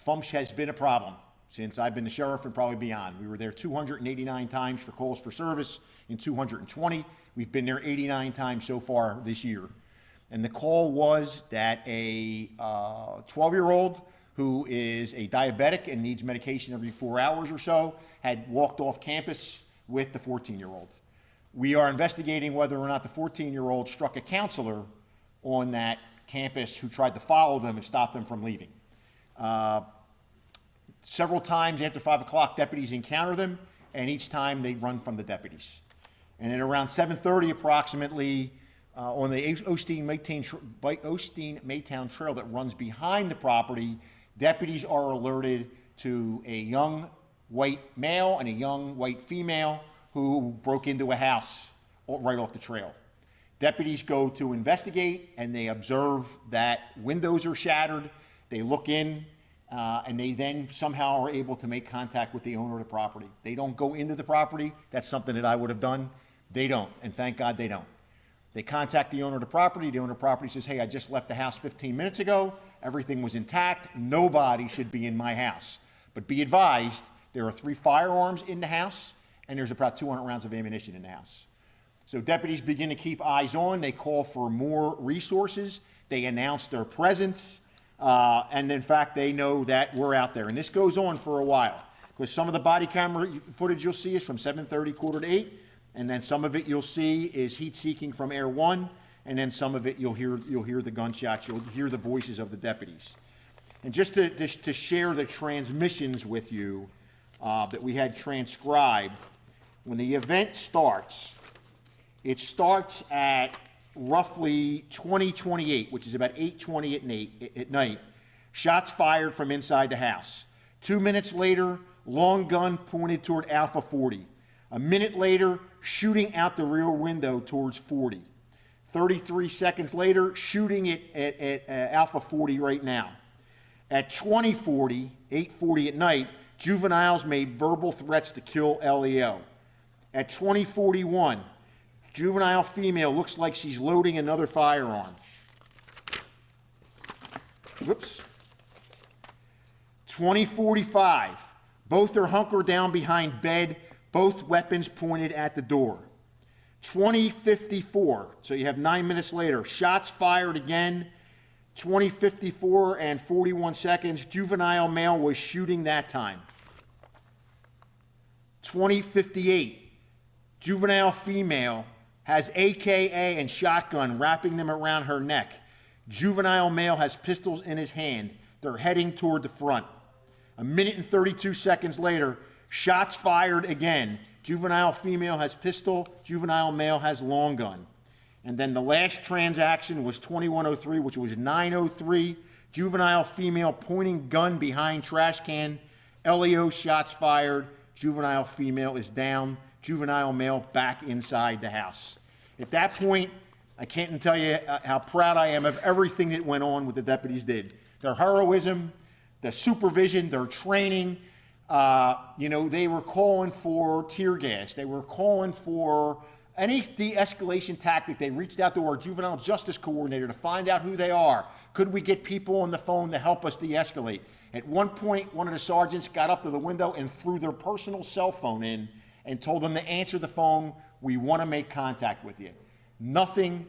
FUMPS has been a problem since I've been the sheriff and probably beyond. We were there 289 times for calls for service in 220. We've been there 89 times so far this year. And the call was that a 12-year-old who is a diabetic and needs medication every 4 hours or so had walked off campus with the 14-year-old. We are investigating whether or not the 14-year-old struck a counselor on that campus who tried to follow them and stop them from leaving. Several times after 5 o'clock, deputies encounter them, and each time they run from the deputies. And at around 7:30 approximately, on the Osteen-Maytown Trail that runs behind the property, deputies are alerted to a young white male and a young white female who broke into a house right off the trail. Deputies go to investigate, and they observe that windows are shattered. They look in, and they then somehow are able to make contact with the owner of the property. They don't go into the property. That's something that I would have done. They don't, and thank God they don't. They contact the owner of the property. The owner of the property says, hey, I just left the house 15 minutes ago. Everything was intact. Nobody should be in my house. But be advised, there are 3 firearms in the house, and there's about 200 rounds of ammunition in the house. So deputies begin to keep eyes on. They call for more resources. They announce their presence. And in fact, they know that we're out there. And this goes on for a while, because some of the body camera footage you'll see is from 7:30, 7:45. And then some of it you'll see is heat seeking from Air 1, and then some of it you'll hear the gunshots, you'll hear the voices of the deputies. And just to share the transmissions with you that we had transcribed, when the event starts, it starts at roughly 20:28, which is about 8:20 at night. Shots fired from inside the house. 2 minutes later, long gun pointed toward Alpha 40. A minute later, shooting out the rear window towards 40. 33 seconds later, shooting at Alpha 40 right now. At 20:40, 8:40 at night, juveniles made verbal threats to kill LEO. At 20:41, juvenile female looks like she's loading another firearm. Whoops. 20:45, both are hunkered down behind bed, both weapons pointed at the door. 20:54, so you have 9 minutes later, shots fired again. 20:54 and 41 seconds, juvenile male was shooting that time. 20:58, juvenile female has AKA and shotgun wrapping them around her neck. Juvenile male has pistols in his hand. They're heading toward the front. A minute and 32 seconds later, shots fired again. Juvenile female has pistol, juvenile male has long gun. And then the last transaction was 21:03, which was 9:03. Juvenile female pointing gun behind trash can. LEO shots fired. Juvenile female is down. Juvenile male back inside the house. At that point, I can't tell you how proud I am of everything that went on, what the deputies did. Their heroism, the supervision, their training. They were calling for tear gas. They were calling for any de-escalation tactic. They reached out to our juvenile justice coordinator to find out who they are. Could we get people on the phone to help us de-escalate? At one point, one of the sergeants got up to the window and threw their personal cell phone in and told them to answer the phone. We want to make contact with you. Nothing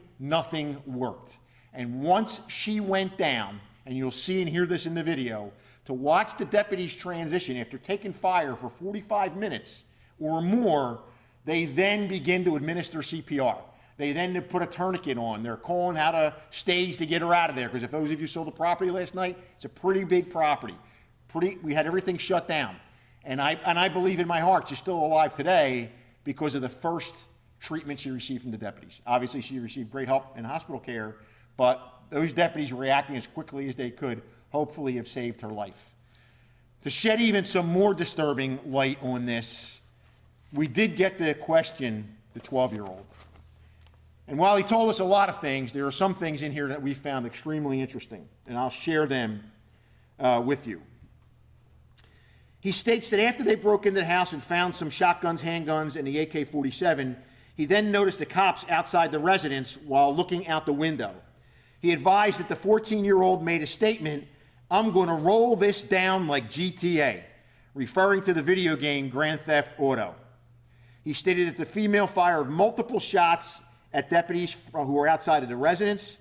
worked. And once she went down, and you'll see and hear this in the video, to watch the deputies transition after taking fire for 45 minutes or more, they then begin to administer CPR. They then put a tourniquet on. They're calling how to stage to get her out of there, because if those of you saw the property last night, it's a pretty big property. We had everything shut down. And I believe in my heart she's still alive today because of the first treatment she received from the deputies. Obviously, she received great help in hospital care, but those deputies reacting as quickly as they could hopefully have saved her life. To shed even some more disturbing light on this, we did get to question the 12-year-old. And while he told us a lot of things, there are some things in here that we found extremely interesting, and I'll share them with you. He states that after they broke into the house and found some shotguns, handguns, and the AK-47, he then noticed the cops outside the residence while looking out the window. He advised that the 14-year-old made a statement I'm going to roll this down like GTA, referring to the video game Grand Theft Auto. He stated that the female fired multiple shots at deputies who were outside of the residence.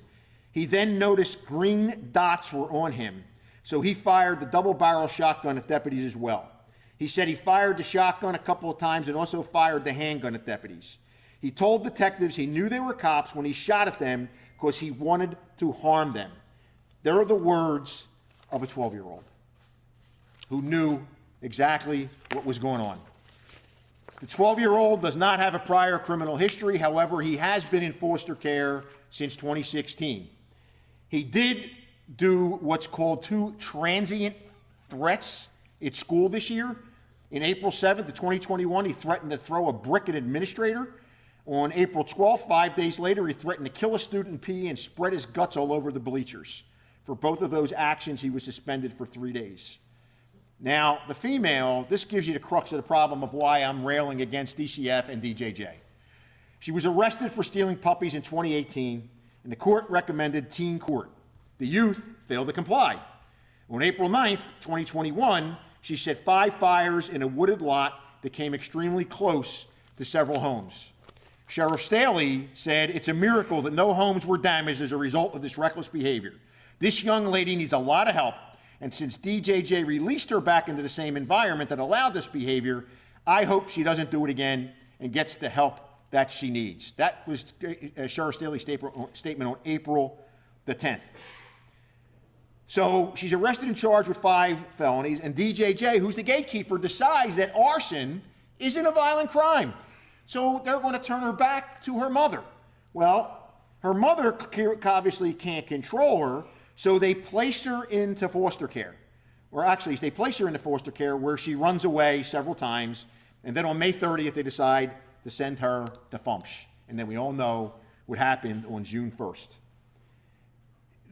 He then noticed green dots were on him, so he fired the double-barrel shotgun at deputies as well. He said he fired the shotgun a couple of times and also fired the handgun at deputies. He told detectives he knew they were cops when he shot at them because he wanted to harm them. There are the words of a 12-year-old who knew exactly what was going on. The 12-year-old does not have a prior criminal history. However, he has been in foster care since 2016. He did do what's called 2 transient threats at school this year. In April 7th of 2021, he threatened to throw a brick at an administrator. On April 12th, 5 days later, he threatened to kill a student pee and spread his guts all over the bleachers. For both of those actions, he was suspended for 3 days. Now, the female, this gives you the crux of the problem of why I'm railing against DCF and DJJ. She was arrested for stealing puppies in 2018, and the court recommended teen court. The youth failed to comply. On April 9th, 2021, she set 5 fires in a wooded lot that came extremely close to several homes. Sheriff Staley said it's a miracle that no homes were damaged as a result of this reckless behavior. This young lady needs a lot of help. And since DJJ released her back into the same environment that allowed this behavior, I hope she doesn't do it again and gets the help that she needs. That was Sheriff Staley's statement on April the 10th. So she's arrested and charged with 5 felonies, and DJJ, who's the gatekeeper, decides that arson isn't a violent crime. So they're going to turn her back to her mother. Well, her mother obviously can't control her, so they placed her into foster care. Or actually, they place her into foster care where she runs away several times, and then on May 30th, they decide to send her to FUMPSH. And then we all know what happened on June 1st.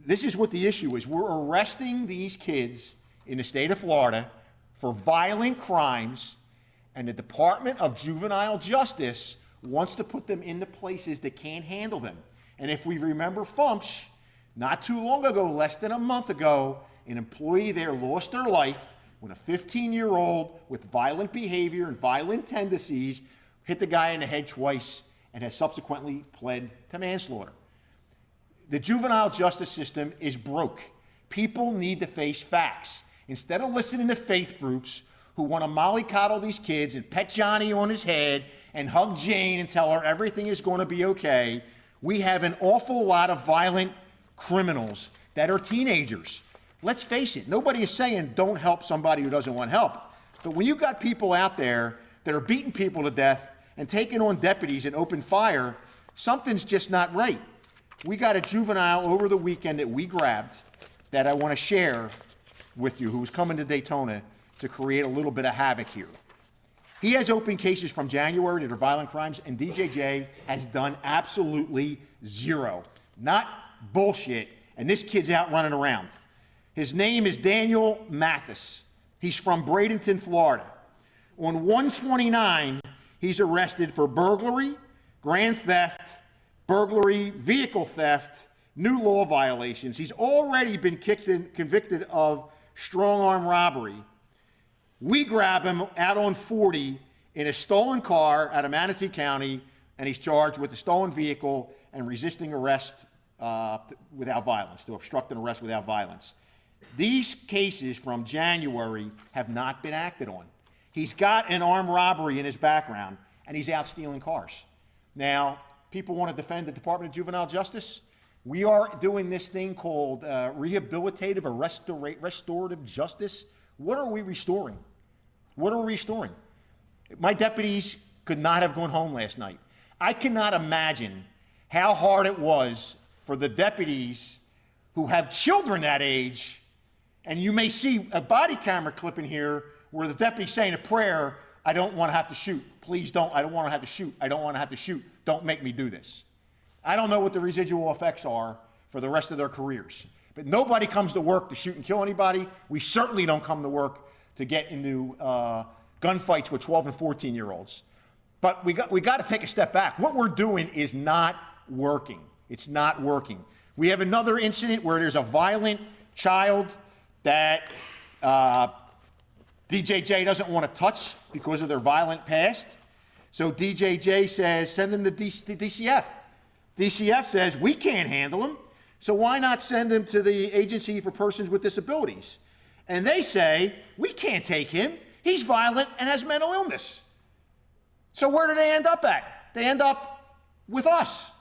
This is what the issue is. We're arresting these kids in the state of Florida for violent crimes, and the Department of Juvenile Justice wants to put them into places that can't handle them. And if we remember FUMPSH, not too long ago, less than a month ago, an employee there lost their life when a 15-year-old with violent behavior and violent tendencies hit the guy in the head twice and has subsequently pled to manslaughter. The juvenile justice system is broke. People need to face facts. Instead of listening to faith groups who want to mollycoddle these kids and pet Johnny on his head and hug Jane and tell her everything is going to be okay, we have an awful lot of violent criminals that are teenagers. Let's face it, nobody is saying don't help somebody who doesn't want help. But when you've got people out there that are beating people to death and taking on deputies and open fire, something's just not right. We got a juvenile over the weekend that we grabbed that I want to share with you, who was coming to Daytona to create a little bit of havoc here. He has open cases from January that are violent crimes, and DJJ has done absolutely zero. Not bullshit, and this kid's out running around. His name is Daniel Mathis. He's from Bradenton, Florida. On 129, he's arrested for burglary, grand theft, burglary, vehicle theft, new law violations. He's already been convicted of strong-arm robbery. We grab him out on 40 in a stolen car out of Manatee County, and he's charged with a stolen vehicle and resisting arrest without violence, to obstruct an arrest without violence. These cases from January have not been acted on. He's got an armed robbery in his background, and he's out stealing cars. Now, people want to defend the Department of Juvenile Justice. We are doing this thing called rehabilitative or restorative justice. What are we restoring? What are we restoring? My deputies could not have gone home last night. I cannot imagine how hard it was for the deputies who have children that age, and you may see a body camera clip in here where the deputy's saying a prayer, I don't want to have to shoot. Please don't. I don't want to have to shoot. I don't want to have to shoot. Don't make me do this. I don't know what the residual effects are for the rest of their careers. But nobody comes to work to shoot and kill anybody. We certainly don't come to work to get into gunfights with 12 and 14-year-olds. But we got to take a step back. What we're doing is not working. It's not working. We have another incident where there's a violent child that DJJ doesn't want to touch because of their violent past. So DJJ says, send them to DCF. DCF says, we can't handle them, so why not send him to the Agency for Persons with Disabilities? And they say, we can't take him. He's violent and has mental illness. So where do they end up at? They end up with us.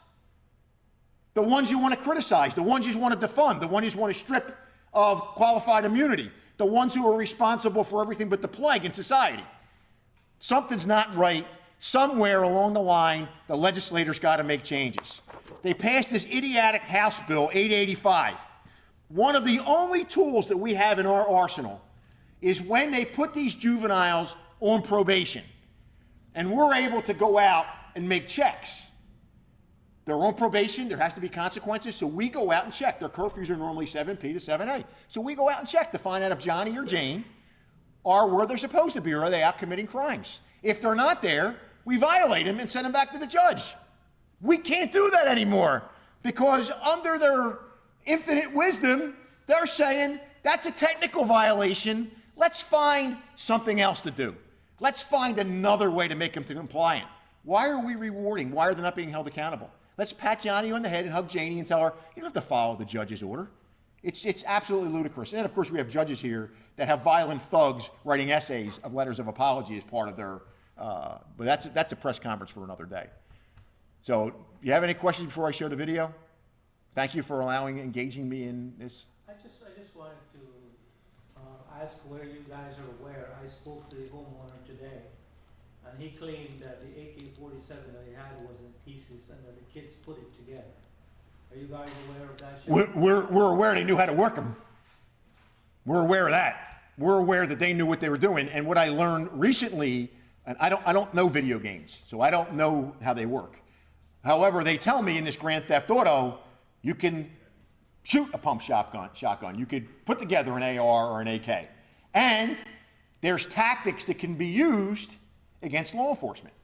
The ones you want to criticize, the ones you want to defund, the ones you want to strip of qualified immunity, the ones who are responsible for everything but the plague in society. Something's not right. Somewhere along the line, the legislators got to make changes. They passed this idiotic House Bill 885. One of the only tools that we have in our arsenal is when they put these juveniles on probation, and we're able to go out and make checks. They're on probation, there has to be consequences, so we go out and check. Their curfews are normally 7 p to 7 a. So we go out and check to find out if Johnny or Jane are where they're supposed to be, or are they out committing crimes. If they're not there, we violate them and send them back to the judge. We can't do that anymore because under their infinite wisdom, they're saying that's a technical violation. Let's find something else to do. Let's find another way to make them compliant. Why are we rewarding? Why are they not being held accountable? Let's pat Johnny on the head and hug Janie and tell her, you don't have to follow the judge's order. It's absolutely ludicrous. And of course, we have judges here that have violent thugs writing essays of letters of apology as part of their, but that's a press conference for another day. So, do you have any questions before I show the video? Thank you for engaging me in this. I just wanted to ask where you guys are aware. I spoke to the homeowner today, and he claimed that the AK-47 that he had was in pieces and that the kids put it together. Are you guys aware of that? We're aware they knew how to work them. We're aware of that. We're aware that they knew what they were doing. And what I learned recently, and I don't know video games, so I don't know how they work. However, they tell me in this Grand Theft Auto, you can shoot a pump shotgun. You could put together an AR or an AK. And there's tactics that can be used against law enforcement.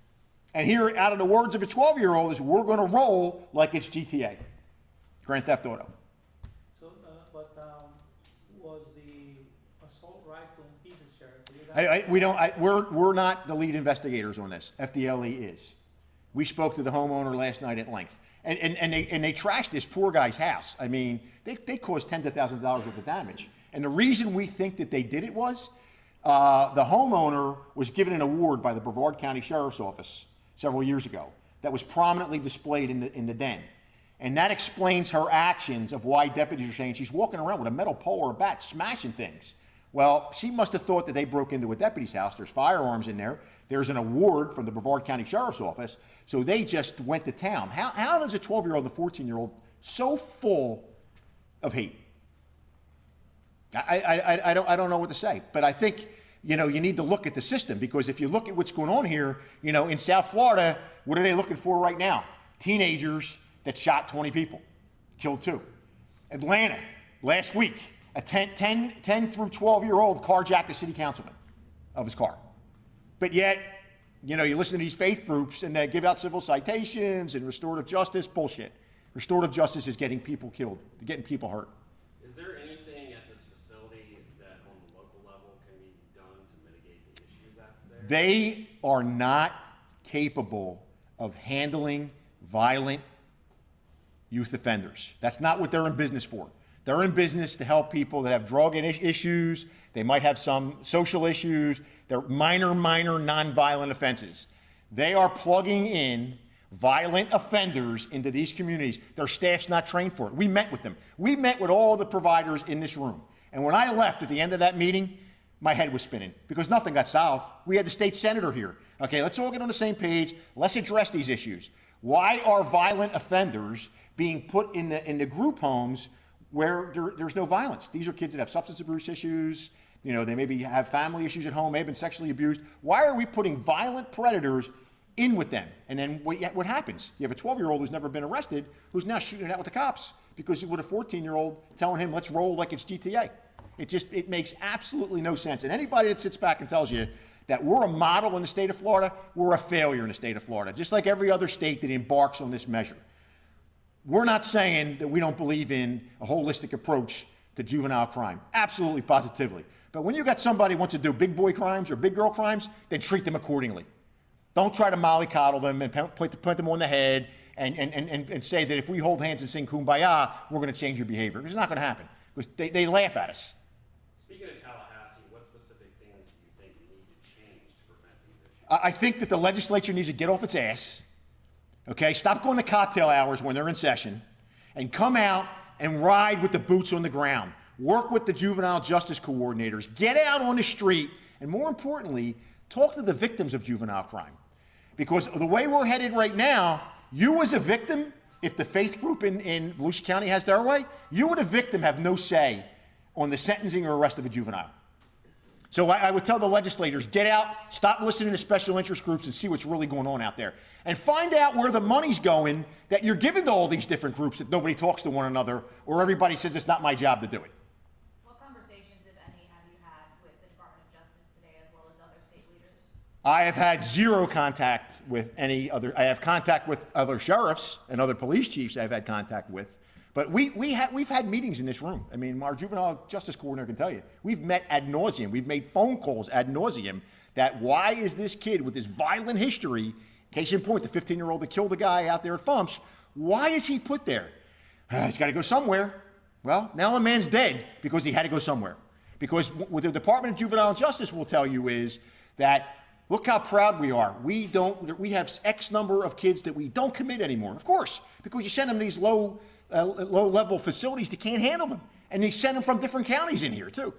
And here, out of the words of a 12-year-old, is we're going to roll like it's GTA, Grand Theft Auto. So, was the assault rifle in pieces, Sheriff? We're not the lead investigators on this. FDLE is. We spoke to the homeowner last night at length. And they trashed this poor guy's house. I mean, they caused tens of thousands of dollars worth of damage. And the reason we think that they did it was the homeowner was given an award by the Brevard County Sheriff's Office several years ago that was prominently displayed in the den. And that explains her actions of why deputies are saying she's walking around with a metal pole or a bat smashing things. Well, she must have thought that they broke into a deputy's house. There's firearms in there. There's an award from the Brevard County Sheriff's Office. So they just went to town. How does a 12-year-old and a 14-year-old so full of hate? I don't know what to say. But I think, you need to look at the system, because if you look at what's going on here, in South Florida, what are they looking for right now? Teenagers that shot 20 people, killed 2. Atlanta, last week, a 10 through 12-year-old carjacked a city councilman of his car. But yet, you listen to these faith groups and they give out civil citations and restorative justice. Bullshit. Restorative justice is getting people killed, getting people hurt. Is there anything at this facility that on the local level can be done to mitigate the issues out there? They are not capable of handling violent youth offenders. That's not what they're in business for. They're in business to help people that have drug issues. They might have some social issues. They're minor, non-violent offenses. They are plugging in violent offenders into these communities. Their staff's not trained for it. We met with them. We met with all the providers in this room. And when I left at the end of that meeting, my head was spinning because nothing got solved. We had the state senator here. Okay, let's all get on the same page. Let's address these issues. Why are violent offenders being put in the group homes where there's no violence? These are kids that have substance abuse issues. They maybe have family issues at home, may have been sexually abused. Why are we putting violent predators in with them? And then what happens? You have a 12-year-old who's never been arrested who's now shooting it out with the cops because with a 14-year-old telling him, let's roll like it's GTA. It makes absolutely no sense. And anybody that sits back and tells you that we're a model in the state of Florida, we're a failure in the state of Florida, just like every other state that embarks on this measure. We're not saying that we don't believe in a holistic approach to juvenile crime. Absolutely, positively. But when you got somebody who wants to do big boy crimes or big girl crimes, then treat them accordingly. Don't try to mollycoddle them and put them on the head and say that if we hold hands and sing Kumbaya, we're going to change your behavior. It's not going to happen because they laugh at us. Speaking of Tallahassee, what specific things do you think need to change to prevent these issues? I think that the legislature needs to get off its ass, okay? Stop going to cocktail hours when they're in session and come out and ride with the boots on the ground. Work with the juvenile justice coordinators. Get out on the street and, more importantly, talk to the victims of juvenile crime. Because the way we're headed right now, you as a victim, if the faith group in Volusia County has their way, you as a victim have no say on the sentencing or arrest of a juvenile. So I would tell the legislators, get out, stop listening to special interest groups and see what's really going on out there. And find out where the money's going that you're giving to all these different groups that nobody talks to one another or everybody says it's not my job to do it. What conversations, if any, have you had with the Department of Justice today as well as other state leaders? I have had zero contact with any other. I have contact with other sheriffs and other police chiefs I've had contact with. But we've had meetings in this room. I mean, our juvenile justice coordinator can tell you. We've met ad nauseum. We've made phone calls ad nauseum that why is this kid with this violent history, case in point, the 15-year-old that killed the guy out there at Fumps, why is he put there? He's got to go somewhere. Well, now the man's dead because he had to go somewhere. Because what the Department of Juvenile Justice will tell you is that look how proud we are. We have X number of kids that we don't commit anymore. Of course, because you send them these low-level facilities that can't handle them. And they send them from different counties in here, too.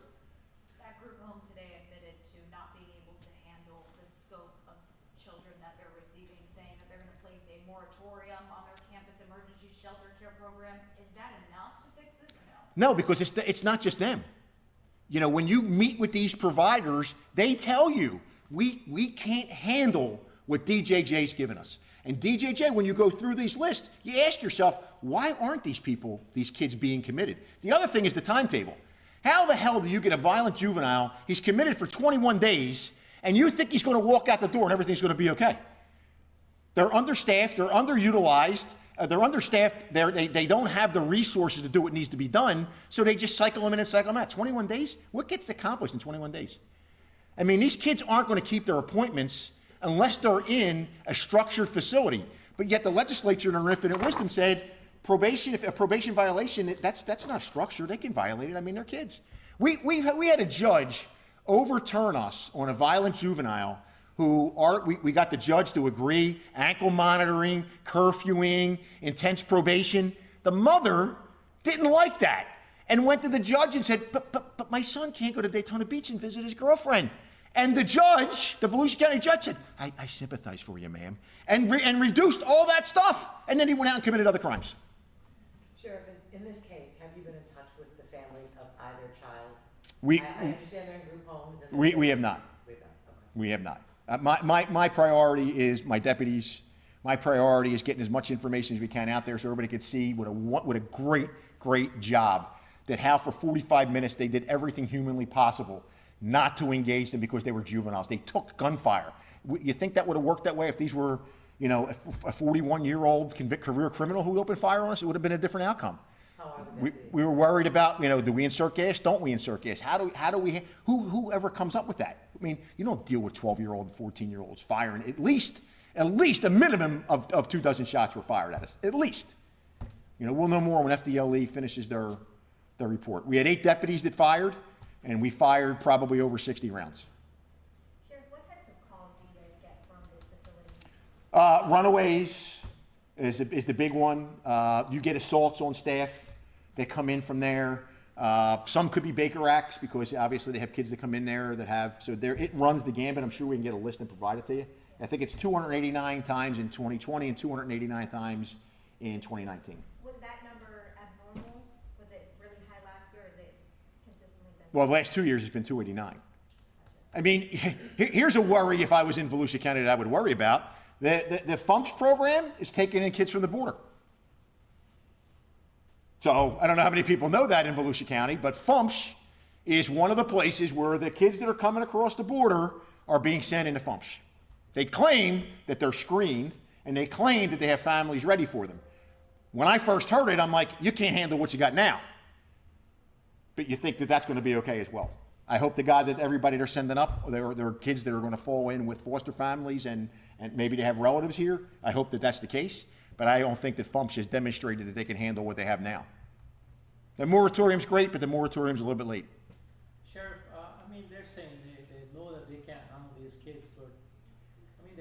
That group home today admitted to not being able to handle the scope of children that they're receiving, saying that they're going to place a moratorium on their campus emergency shelter care program. Is that enough to fix this or no? No, because it's not just them. You know, when you meet with these providers, they tell you, we can't handle what DJJ's given us. And DJJ, when you go through these lists, you ask yourself, why aren't these kids being committed? The other thing is the timetable. How the hell do you get a violent juvenile, he's committed for 21 days, and you think he's going to walk out the door and everything's going to be okay? They're understaffed, they're underutilized, they don't have the resources to do what needs to be done, so they just cycle them in and cycle them out. 21 days? What gets accomplished in 21 days? I mean, these kids aren't going to keep their appointments unless they're in a structured facility. But yet the legislature in their infinite wisdom said, probation, if a probation violation, that's not structured. They can violate it. I mean, they're kids. We had a judge overturn us on a violent juvenile we got the judge to agree, ankle monitoring, curfewing, intense probation. The mother didn't like that and went to the judge and said, but my son can't go to Daytona Beach and visit his girlfriend. And the judge, the Volusia County judge said, I sympathize for you, ma'am, and reduced all that stuff. And then he went out and committed other crimes. Sheriff, in this case, have you been in touch with the families of either child? I understand they're in group homes. And we have not. We have not. My priority is my deputies. My priority is getting as much information as we can out there so everybody can see what a great job that how for 45 minutes they did everything humanly possible not to engage them because they were juveniles. They took gunfire. You think that would have worked that way if these were, you know, a 41-year-old career criminal who opened fire on us? It would have been a different outcome. We were worried about, you know, do we insert gas? Don't we insert gas? Whoever comes up with that? I mean, you don't deal with 12-year-old and 14-year-olds firing. At least a minimum of 24 shots were fired at us. At least. You know, we'll know more when FDLE finishes their report. We had 8 deputies that fired, and we fired probably over 60 rounds. Sheriff, what types of calls do you guys get from this facility? Runaways is the big one. You get assaults on staff that come in from there. Some could be Baker Acts because obviously they have kids that come in there that have, so there it runs the gambit. I'm sure we can get a list and provide it to you. I think it's 289 times in 2020 and 289 times in 2019. Was that number abnormal? Was it really high last year or is it consistently been? Well, the last 2 years it's been 289. I mean, here's a worry if I was in Volusia County that I would worry about. The FUMPS program is taking in kids from the border. So I don't know how many people know that in Volusia County, but FUMPS is one of the places where the kids that are coming across the border are being sent into FUMPS. They claim that they're screened, and they claim that they have families ready for them. When I first heard it, I'm like, you can't handle what you got now. but you think that that's going to be okay as well. I hope to God that everybody they're sending up, there are kids that are going to fall in with foster families and maybe they have relatives here. I hope that that's the case, but I don't think that FUMPS has demonstrated that they can handle what they have now. The moratorium's great, but the moratorium's a little bit late. Sheriff, I mean, they're saying they know that they can't handle these kids, but, I mean,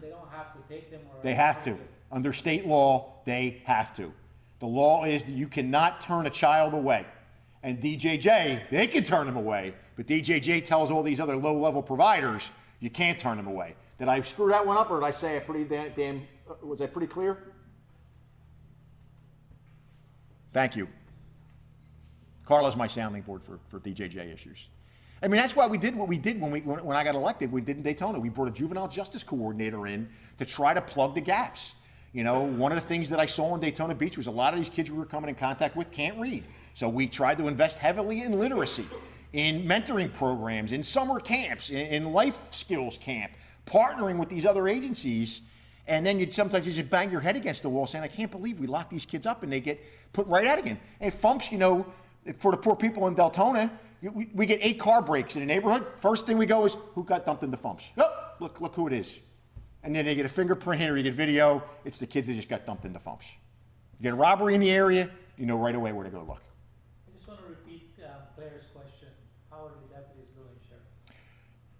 they don't have to take them or. They have to. Under state law, they have to. The law is that you cannot turn a child away. And DJJ, they can turn them away, but DJJ tells all these other low-level providers, you can't turn them away. Did I screw that one up, or did I say it pretty was I pretty clear? Thank you. Carla's my sounding board for DJJ issues. I mean, that's why we did what we did when I got elected. We did in Daytona. We brought a juvenile justice coordinator in to try to plug the gaps. You know, one of the things that I saw in Daytona Beach was a lot of these kids we were coming in contact with can't read. So we tried to invest heavily in literacy, in mentoring programs, in summer camps, in life skills camp, partnering with these other agencies. And then sometimes you just bang your head against the wall saying, I can't believe we lock these kids up and they get put right out again. And FUMPS, you know, for the poor people in Deltona, we get 8 car breaks in the neighborhood. First thing we go is, who got dumped into FUMPS? Oh, look who it is. And then they get a fingerprint or you get video. It's the kids that just got dumped into FUMPS. You get a robbery in the area, you know right away where to go look. I just want to repeat Claire's question. How are the deputies doing, Sheriff?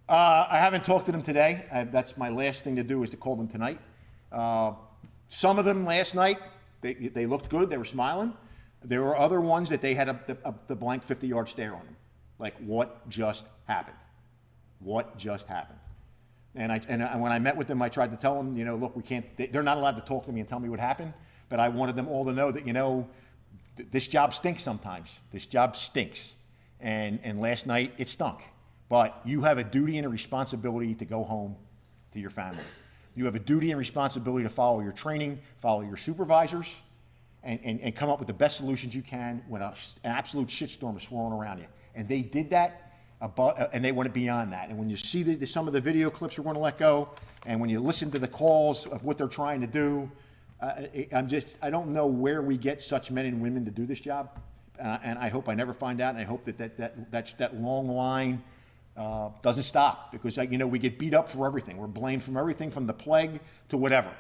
I haven't talked to them today. That's my last thing to do is to call them tonight. Some of them last night, they looked good. They were smiling. There were other ones that they had the blank 50-yard stare on them. Like, what just happened? What just happened? And when I met with them, I tried to tell them, you know, look, we can't, they're not allowed to talk to me and tell me what happened, but I wanted them all to know that, you know, this job stinks sometimes. This job stinks. And last night it stunk. But you have a duty and a responsibility to go home to your family. You have a duty and responsibility to follow your training, follow your supervisors, and come up with the best solutions you can when an absolute shitstorm is swirling around you. And they did that. And they went beyond that. And when you see some of the video clips we're going to let go, and when you listen to the calls of what they're trying to do, I don't know where we get such men and women to do this job. And I hope I never find out. And I hope that long line doesn't stop, because you know, we get beat up for everything. We're blamed from everything from the plague to whatever.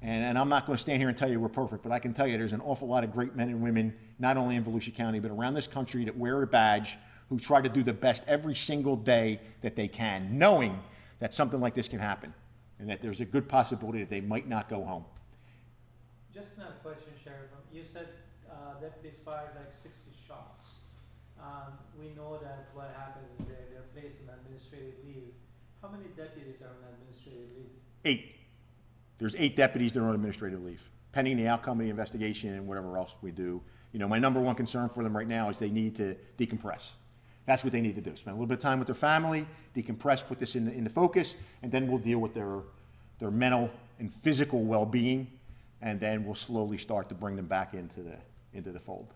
And I'm not going to stand here and tell you we're perfect, but I can tell you there's an awful lot of great men and women, not only in Volusia County, but around this country, that wear a badge, who try to do the best every single day that they can, knowing that something like this can happen and that there's a good possibility that they might not go home. Just another question, Sheriff. You said deputies fired like 60 shots. We know that what happens is they're placed on administrative leave. How many deputies are on administrative leave? 8. There's 8 deputies that are on administrative leave, pending the outcome of the investigation and whatever else we do. You know, my number one concern for them right now is they need to decompress. That's what they need to do. Spend a little bit of time with their family, decompress, put this in the focus, and then we'll deal with their mental and physical well-being, and then we'll slowly start to bring them back into the fold.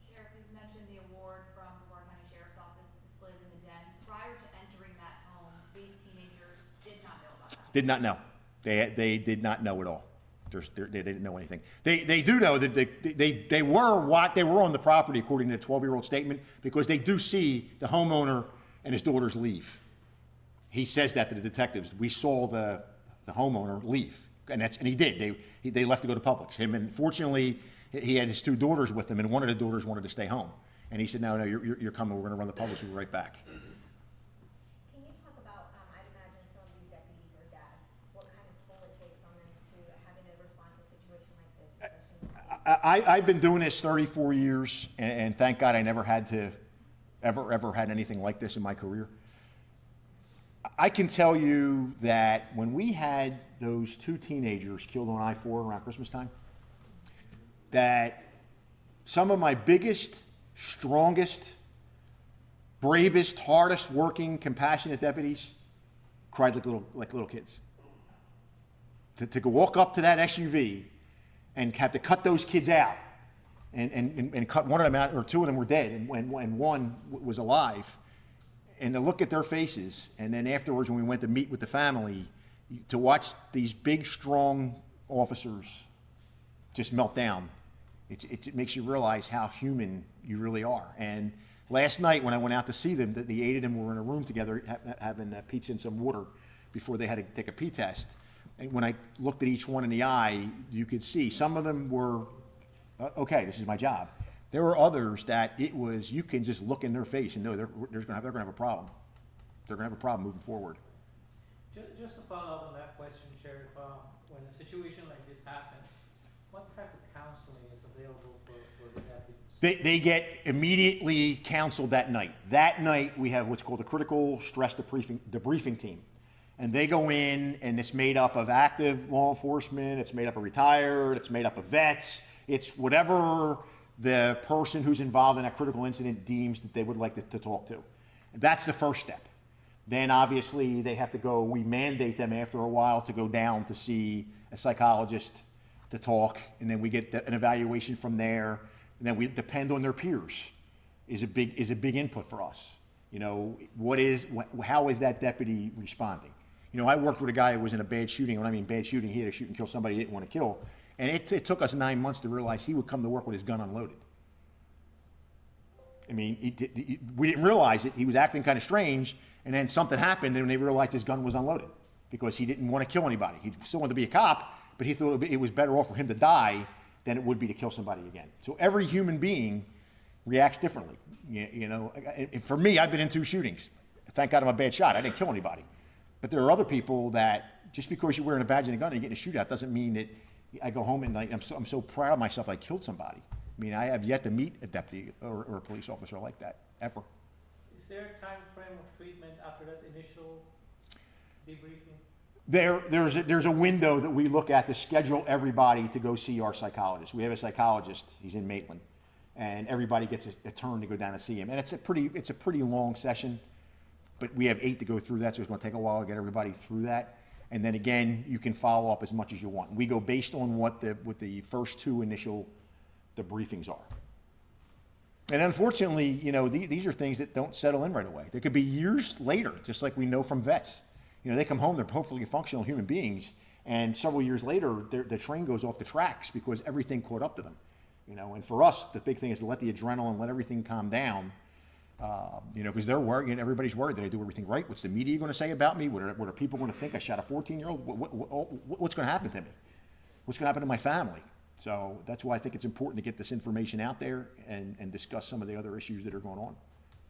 Sheriff, you mentioned the award from the Volusia County Sheriff's Office displayed in the den. Prior to entering that home, these teenagers did not know about that. Did not know. They did not know at all. They didn't know anything. They do know that they were on the property, according to the 12-year-old statement, because they do see the homeowner and his daughters leave. He says that to the detectives. We saw the homeowner leave, and he did. They left to go to Publix. Him, and fortunately, he had his 2 daughters with him, and one of the daughters wanted to stay home. And he said, no, you're coming. We're going to run the Publix. We'll be right back. Can you talk about, I'd imagine some of these deputies are dads, what kind of toll it takes on them to having to respond to a situation like this, especially I've been doing this 34 years, and thank God I never had to ever had anything like this in my career. I can tell you that when we had those 2 teenagers killed on I-4 around Christmas time, that some of my biggest, strongest, bravest, hardest working, compassionate deputies cried like little kids. To go walk up to that SUV and have to cut those kids out and cut one of them out, or 2 of them were dead, and one was alive, and to look at their faces, and then afterwards when we went to meet with the family, to watch these big, strong officers just melt down, it makes you realize how human you really are. And Last night when I went out to see them, the 8 of them were in a room together having pizza and some water before they had to take a pee test. And when I looked at each one in the eye, you could see some of them were, okay, this is my job. There were others that it was, you can just look in their face and know they're going to have a problem. They're going to have a problem moving forward. Just to follow up on that question, Sheriff, when a situation like this happens, what type of counseling is available for the deputies? They get immediately counseled that night. That night, we have what's called a critical stress debriefing team. And they go in, and it's made up of active law enforcement, it's made up of retired, it's made up of vets, it's whatever the person who's involved in that critical incident deems that they would like to talk to. That's the first step. Then obviously they have to go, we mandate them after a while to go down to see a psychologist to talk, and then we get an evaluation from there, and then we depend on their peers is a big input for us. You know, how is that deputy responding? You know, I worked with a guy who was in a bad shooting. When I mean bad shooting, he had to shoot and kill somebody he didn't want to kill. And it took us 9 months to realize he would come to work with his gun unloaded. I mean, we didn't realize it. He was acting kind of strange, and then something happened, and they realized his gun was unloaded because he didn't want to kill anybody. He still wanted to be a cop, but he thought it was better off for him to die than it would be to kill somebody again. So every human being reacts differently. You know, for me, I've been in 2 shootings. Thank God I'm a bad shot. I didn't kill anybody. But there are other people that just because you're wearing a badge and a gun and you get in a shootout doesn't mean that I go home and I'm so proud of myself I killed somebody. I mean, I have yet to meet a deputy or a police officer like that, ever. Is there a time frame of treatment after that initial debriefing? There's a window that we look at to schedule everybody to go see our psychologist. We have a psychologist, he's in Maitland, and everybody gets a turn to go down and see him. And it's a pretty long session, but we have 8 to go through that, so it's going to take a while to get everybody through that. And then again, you can follow up as much as you want. We go based on what the first 2 initial debriefings are. And unfortunately, you know, these are things that don't settle in right away. They could be years later, just like we know from vets. You know, they come home, they're hopefully functional human beings, and several years later, the train goes off the tracks because everything caught up to them. You know, and for us, the big thing is to let the adrenaline, let everything calm down. You know, because they're worried, and everybody's worried. Did I do everything right? What's the media going to say about me? What are people going to think? I shot a 14-year-old? What's going to happen to me? What's going to happen to my family? So that's why I think it's important to get this information out there and discuss some of the other issues that are going on.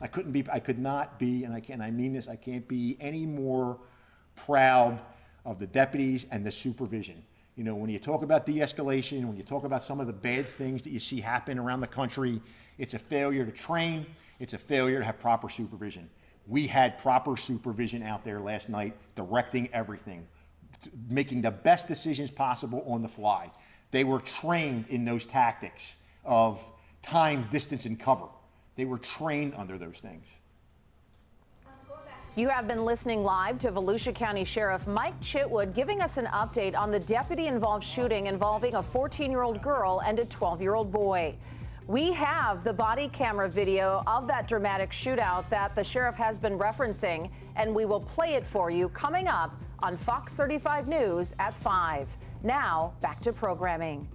I could not be, and I mean this, I can't be any more proud of the deputies and the supervision. You know, when you talk about de-escalation, when you talk about some of the bad things that you see happen around the country, it's a failure to train. It's a failure to have proper supervision. We had proper supervision out there last night, directing everything, making the best decisions possible on the fly. They were trained in those tactics of time, distance, and cover. They were trained under those things. You have been listening live to Volusia County Sheriff Mike Chitwood giving us an update on the deputy-involved shooting involving a 14-year-old girl and a 12-year-old boy. We have the body camera video of that dramatic shootout that the sheriff has been referencing, and we will play it for you coming up on Fox 35 News at 5. Now, back to programming.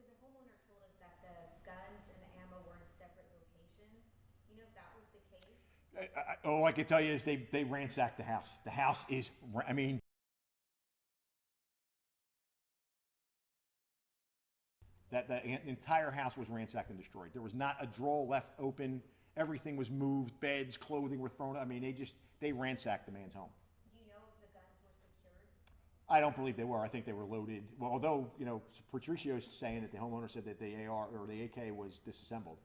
Because the homeowner told us that the guns and the ammo were in separate locations. Do you know if that was the case? All I can tell you is they ransacked the house. The house is, I mean, the entire house was ransacked and destroyed. There was not a drawer left open. Everything was moved. Beds, clothing were thrown. I mean, they ransacked the man's home. Do you know if the guns were secured? I don't believe they were. I think they were loaded. Well, although, you know, Patricio's saying that the homeowner said that the AR or the AK was disassembled.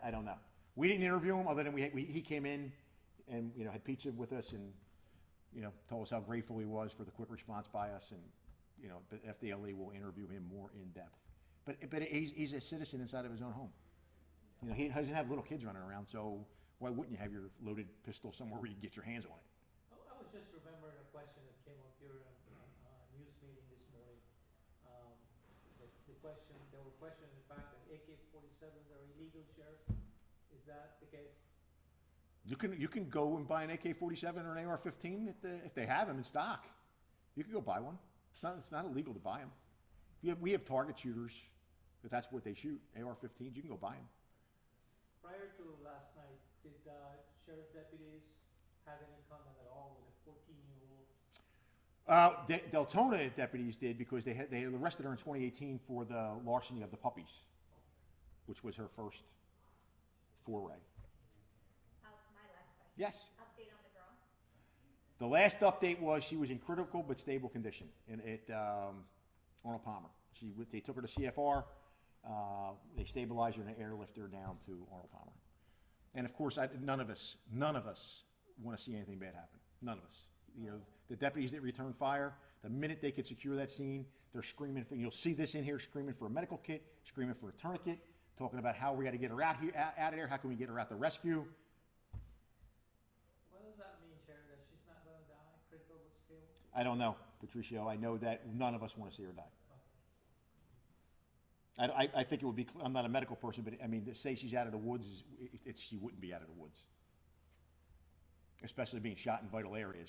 I don't know. We didn't interview him other than he came in and, you know, had pizza with us and, you know, told us how grateful he was for the quick response by us. And, you know, but FDLE will interview him more in depth. But he's a citizen inside of his own home. You know, he doesn't have little kids running around, so why wouldn't you have your loaded pistol somewhere where you can get your hands on it? I was just remembering a question that came up here on a news meeting this morning. They were questioning the fact that AK-47s are illegal, Sheriff. Is that the case? You can go and buy an AK-47 or an AR-15 if they have them in stock. You can go buy one. It's not illegal to buy them. We have target shooters, if that's what they shoot, AR-15s. You can go buy them. Prior to last night, did sheriff deputies have any comment at all with a 14-year-old? Deltona deputies did because they arrested her in 2018 for the larceny of the puppies, which was her first foray. My last question. Yes. Update on the girl? The last update was she was in critical but stable condition at Arnold Palmer. They took her to CFR. They stabilized her and they airlifted her down to Arnold Palmer. And of course, none of us want to see anything bad happen. None of us. You know, the deputies that return fire, the minute they could secure that scene, they're screaming for. You'll see this in here, screaming for a medical kit, screaming for a tourniquet, talking about how we got to get her out of there. How can we get her out to rescue? What does that mean, Sheriff? That she's not going to die, critical but stable? I don't know, Patricio. I know that none of us want to see her die. I think it would be. I'm not a medical person, but I mean, to say she's out of the woods, she wouldn't be out of the woods, especially being shot in vital areas.